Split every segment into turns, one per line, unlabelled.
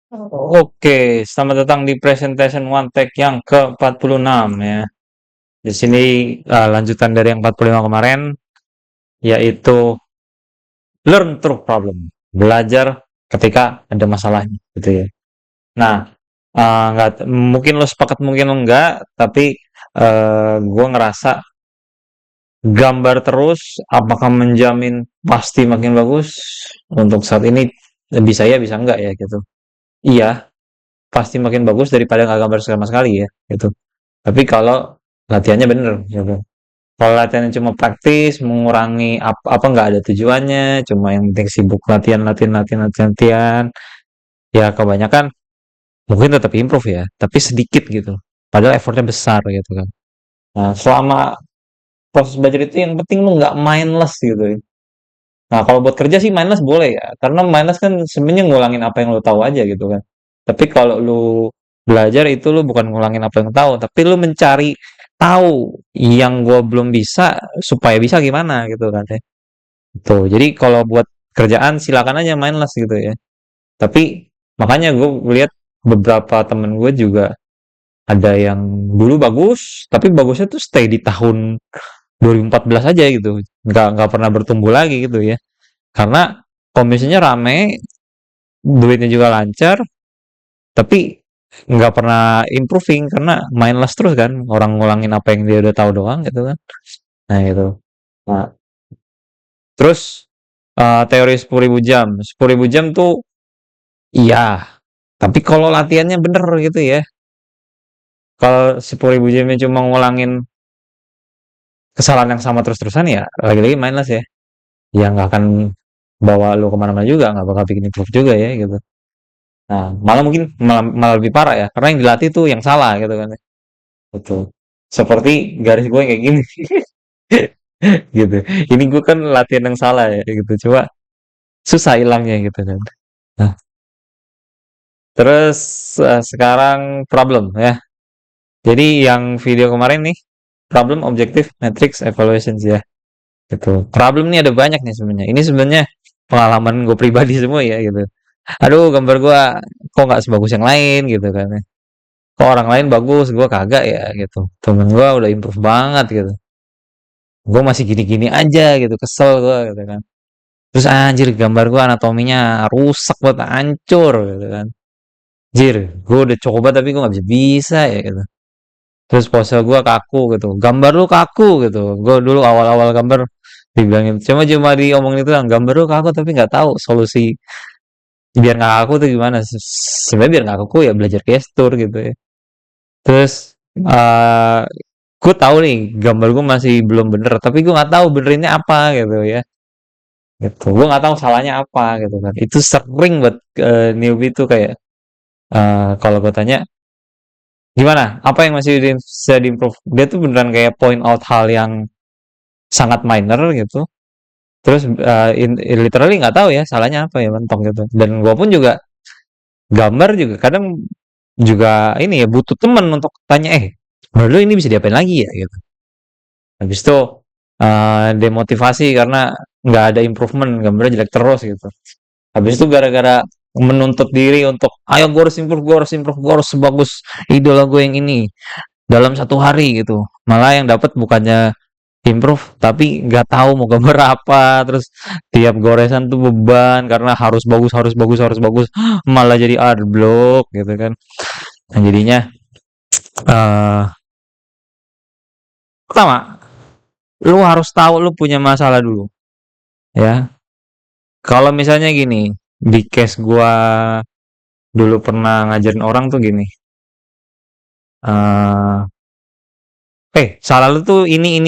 Oke, selamat datang di presentation one take yang ke-46 ya. Di sini lanjutan dari yang 45 kemarin, yaitu learn through problem. Belajar ketika ada masalahnya, gitu ya. Nah, mungkin lo sepakat, mungkin lo enggak, tapi gue ngerasa gambar terus, apakah menjamin pasti makin bagus? Untuk saat ini bisa ya, bisa enggak ya, gitu. Iya, pasti makin bagus daripada nggak gambar sama sekali ya, gitu. Tapi kalau latihannya bener, gitu. Kalau latihannya cuma praktis, mengurangi apa nggak ada tujuannya, cuma yang penting sibuk latihan, latihan, latihan, latihan, latihan, ya kebanyakan mungkin tetap improve ya, tapi sedikit gitu. Padahal effortnya besar gitu kan. Nah, selama proses belajar itu yang penting lu nggak mindless gitu ya. Nah, kalau buat kerja sih mindless boleh ya, karena mindless kan sebenarnya ngulangin apa yang lu tahu aja gitu kan. Tapi kalau lu belajar itu lu bukan ngulangin apa yang tahu, tapi lu mencari tahu yang gua belum bisa supaya bisa gimana gitu kan ya. Tuh, jadi kalau buat kerjaan silakan aja mindless gitu ya. Tapi makanya gue lihat beberapa temen gue juga ada yang dulu bagus, tapi bagusnya tuh stay di tahun 2014 aja gitu. Nggak pernah bertumbuh lagi gitu ya. Karena komisinya rame, duitnya juga lancar, tapi nggak pernah improving karena mindless terus kan. Orang ngulangin apa yang dia udah tahu doang gitu kan. Nah itu. Nah, terus teori 10.000 jam. 10.000 jam tuh iya. Tapi kalau latihannya bener gitu ya. Kalau 10.000 jamnya cuma ngulangin kesalahan yang sama terus-terusan ya lagi-lagi mindless ya. Ya nggak akan bawa lu kemana-mana juga, nggak bakal bikin improve juga ya gitu. Nah, malah mungkin malah lebih parah ya, karena yang dilatih tuh yang salah gitu kan. Betul. Seperti garis gue yang kayak gini gitu. Ini gue kan latihan yang salah ya gitu. Coba susah hilangnya gitu kan. Nah, terus sekarang problem ya. Jadi yang video kemarin nih problem objektif matrix evaluations ya. Gitu. Problem nih ada banyak nih sebenarnya. Ini sebenarnya pengalaman gue pribadi semua ya gitu. Aduh, gambar gue kok nggak sebagus yang lain gitu kan. Kok orang lain bagus, gue kagak ya gitu. Temen gue udah improve banget gitu. Gue masih gini-gini aja gitu, kesel gue gitu kan. Terus anjir gambar gue anatominya rusak banget, hancur gitu kan. Anjir, gue udah coba tapi gue nggak bisa-bisa ya gitu. Terus pose gue kaku gitu. Gambar lu kaku gitu. Gue dulu awal-awal gambar dibilangin cuma diomongin itu yang gambar lu kaku tapi nggak tahu solusi biar nggak kaku tuh gimana. Sebenarnya biar nggak kaku ya belajar gestur gitu ya. Terus eh gue tahu nih gambar gue masih belum bener tapi gue nggak tahu benerinnya apa gitu ya. Gitu. Gue nggak tahu salahnya apa gitu kan. Itu sering buat newbie tuh kayak kalau gue tanya gimana? Apa yang masih bisa diimprove? Dia tuh beneran kayak point out hal yang sangat minor gitu. Terus literally nggak tahu ya salahnya apa ya mentok gitu. Dan gue pun juga gambar juga kadang juga ini ya butuh teman untuk tanya menurut lu ini bisa diapain lagi ya gitu. Habis itu demotivasi karena nggak ada improvement, gambarnya jelek terus gitu. Habis itu gara-gara menuntut diri untuk ayo gue harus improve, gue harus improve, gue harus sebagus idola gue yang ini dalam 1 hari gitu. Malah yang dapat bukannya improve tapi nggak tahu mau gambar apa, terus tiap goresan tuh beban karena harus bagus, harus bagus, harus bagus, malah jadi art block gitu kan. Nah, jadinya eh pertama lu harus tahu lu punya masalah dulu ya. Kalau misalnya gini, di case gua dulu pernah ngajarin orang tuh gini, eh salah lu tuh ini,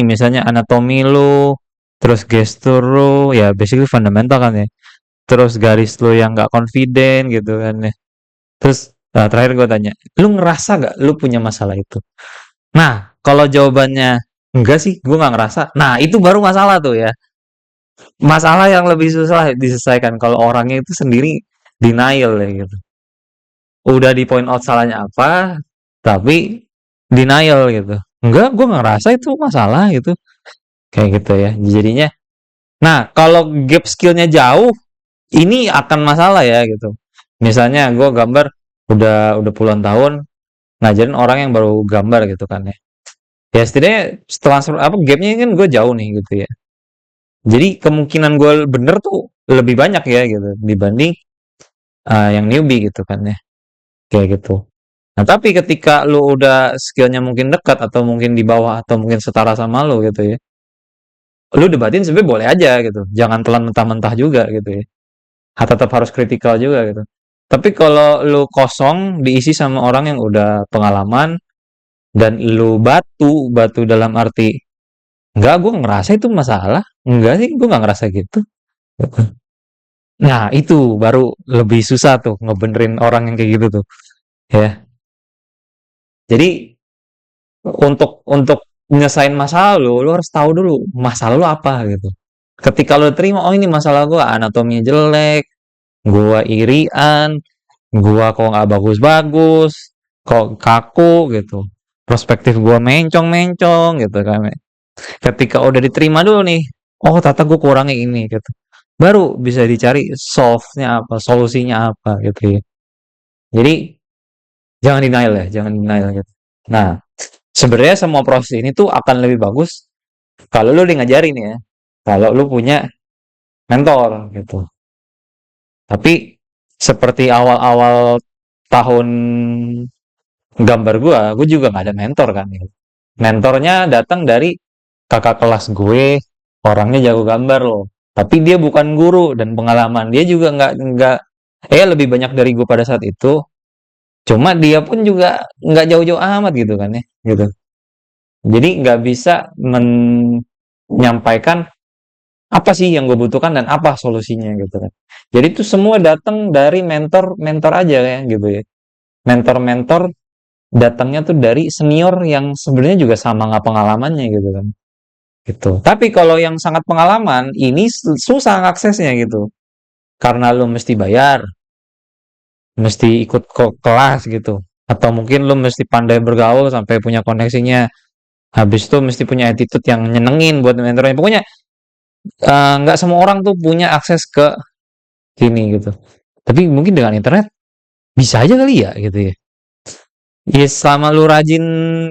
misalnya anatomi lu, terus gestur lu, ya basically fundamental kan ya. Terus garis lu yang nggak confident gitu kan ya. Terus terakhir gue tanya, lu ngerasa gak lu punya masalah itu? Nah, kalau jawabannya enggak sih, gue nggak ngerasa. Nah, itu baru masalah tuh ya. Masalah yang lebih susah diselesaikan kalau orangnya itu sendiri denial ya gitu. Udah di point out salahnya apa, tapi denial gitu. Enggak, gue nggak ngerasa itu masalah gitu. Kayak gitu ya. Jadinya, nah kalau gap skillnya jauh, ini akan masalah ya gitu. Misalnya gue gambar udah puluhan tahun ngajarin orang yang baru gambar gitu kan ya. Ya setidaknya setelah apa gapnya kan gue jauh nih gitu ya. Jadi kemungkinan gue bener tuh lebih banyak ya gitu dibanding yang newbie gitu kan ya. Kayak gitu. Nah, tapi ketika lu udah skillnya mungkin dekat atau mungkin di bawah atau mungkin setara sama lu gitu ya, lu debatin sebenarnya boleh aja gitu. Jangan telan mentah-mentah juga gitu ya. Tetap harus kritikal juga gitu. Tapi kalau lu kosong diisi sama orang yang udah pengalaman dan lu batu dalam arti enggak, gue ngerasa itu masalah. Enggak sih, gue nggak ngerasa gitu. Nah, itu baru lebih susah tuh ngebenerin orang yang kayak gitu tuh. Ya. Jadi untuk nyelesain masalah lu harus tahu dulu masalah lu apa gitu. Ketika lu terima, oh ini masalah gua anatominya jelek, gua irian, gua kok nggak bagus-bagus, kok kaku gitu. Perspektif gua mencong-mencong gitu kan. Ketika udah diterima dulu nih, oh tata gua kurangi ini gitu. Baru bisa dicari solve-nya apa, solusinya apa gitu ya. Jadi jangan denial ya, jangan denial gitu. Nah, sebenarnya semua proses ini tuh akan lebih bagus kalau lu di ngajarin ya. Kalau lu punya mentor gitu. Tapi seperti awal-awal tahun gambar gua juga nggak ada mentor kan. Gitu. Mentornya datang dari kakak kelas gue, orangnya jago gambar loh. Tapi dia bukan guru dan pengalaman dia juga nggak lebih banyak dari gue pada saat itu. Cuma dia pun juga nggak jauh-jauh amat gitu kan ya, gitu. Jadi nggak bisa menyampaikan apa sih yang gue butuhkan dan apa solusinya gitu kan. Jadi itu semua datang dari mentor-mentor aja ya gitu ya. Mentor-mentor datangnya tuh dari senior yang sebenarnya juga sama nggak pengalamannya gitu kan. Gitu. Tapi kalau yang sangat pengalaman ini susah aksesnya gitu. Karena lu mesti bayar, mesti ikut kelas gitu. Atau mungkin lu mesti pandai bergaul sampai punya koneksinya. Habis itu mesti punya attitude yang nyenengin buat mentornya. Pokoknya nggak semua orang tuh punya akses ke sini gitu. Tapi mungkin dengan internet bisa aja kali ya gitu ya. Ya selama lu rajin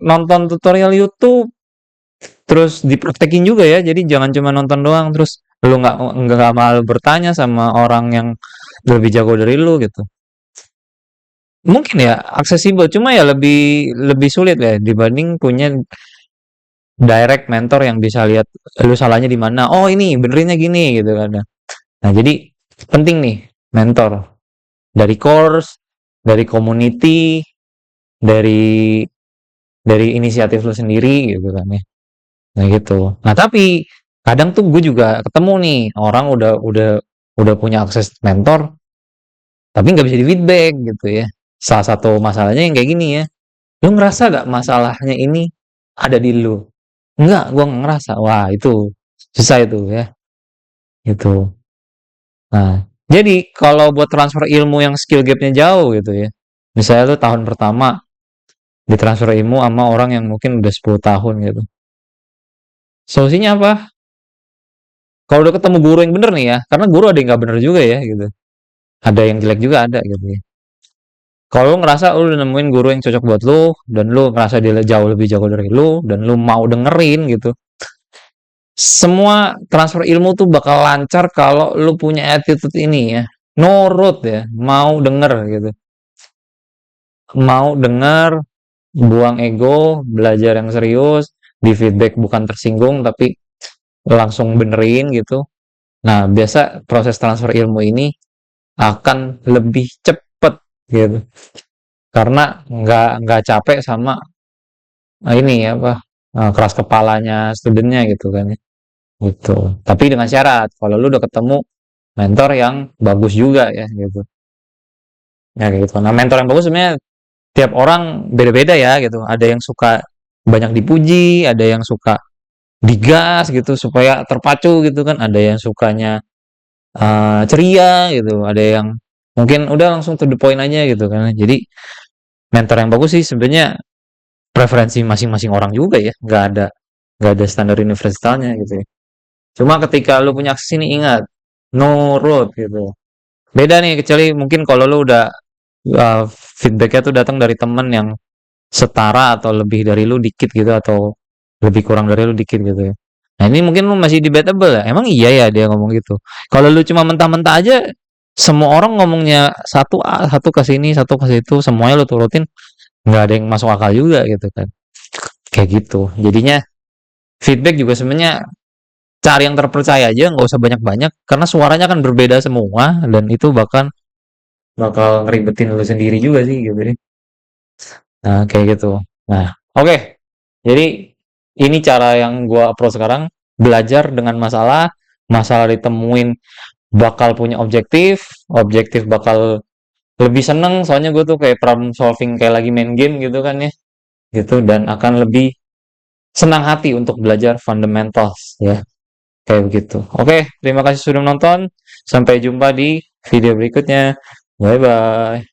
nonton tutorial YouTube, terus dipraktekin juga ya. Jadi jangan cuma nonton doang, terus lu nggak malu bertanya sama orang yang lebih jago dari lu gitu. Mungkin ya aksesibel, cuma ya lebih lebih sulit ya dibanding punya direct mentor yang bisa lihat lu salahnya di mana. Oh ini benerinnya gini gitu kan. Nah jadi penting nih mentor dari course, dari community, dari inisiatif lu sendiri gitu kan ya. Nah gitu. Nah tapi kadang tuh gue juga ketemu nih orang udah punya akses mentor, tapi nggak bisa di feedback gitu ya. Salah satu masalahnya yang kayak gini ya. Lu ngerasa gak masalahnya ini ada di lu? Enggak, gue nggak ngerasa. Wah itu susah itu ya. Gitu. Nah, jadi kalau buat transfer ilmu yang skill gapnya jauh gitu ya. Misalnya tuh tahun pertama ditransfer ilmu sama orang yang mungkin udah 10 tahun gitu. Solusinya apa? Kalau udah ketemu guru yang bener nih ya, karena guru ada yang nggak bener juga ya gitu. Ada yang jelek juga ada gitu ya. Kalau lu ngerasa lu udah nemuin guru yang cocok buat lu dan lu ngerasa dia jauh lebih jago dari lu dan lu mau dengerin gitu. Semua transfer ilmu tuh bakal lancar kalau lu punya attitude ini ya. Nurut ya, mau denger gitu. Mau denger, buang ego, belajar yang serius, di feedback bukan tersinggung tapi langsung benerin gitu. Nah, biasa proses transfer ilmu ini akan lebih cepet gitu. Karena nggak capek sama ini ya apa keras kepalanya studennya gitu kan ya. Gitu. Tapi dengan syarat kalau lu udah ketemu mentor yang bagus juga ya gitu. Ya kayak gitu. Nah, mentor yang bagus sebenarnya tiap orang beda-beda ya gitu. Ada yang suka banyak dipuji, ada yang suka digas gitu supaya terpacu gitu kan. Ada yang sukanya ceria gitu. Ada yang mungkin udah langsung to the point aja gitu kan. Jadi mentor yang bagus sih sebenarnya preferensi masing-masing orang juga ya. Nggak ada standar universalnya gitu ya. Cuma ketika lu punya akses ini ingat nurut gitu. Beda nih, kecuali mungkin kalau lu udah feedbacknya tuh datang dari temen yang setara atau lebih dari lu dikit gitu atau lebih kurang dari lu dikit gitu ya. Nah ini mungkin lu masih debatable ya. Emang iya ya dia ngomong gitu. Kalau lu cuma mentah-mentah aja, semua orang ngomongnya satu A, satu ke sini, satu ke situ, semuanya lu turutin, nggak ada yang masuk akal juga gitu kan. Kayak gitu. Jadinya feedback juga sebenarnya cari yang terpercaya aja, nggak usah banyak-banyak, karena suaranya kan berbeda semua dan itu bahkan bakal ngeribetin lu sendiri juga sih gitu. Nah, kayak gitu. Nah, oke. Jadi ini cara yang gua approach sekarang, belajar dengan masalah, masalah ditemuin bakal punya objektif, objektif bakal lebih seneng soalnya gue tuh kayak problem solving kayak lagi main game gitu kan ya. Gitu dan akan lebih senang hati untuk belajar fundamentals ya. Kayak begitu. Oke, terima kasih sudah menonton. Sampai jumpa di video berikutnya. Bye bye.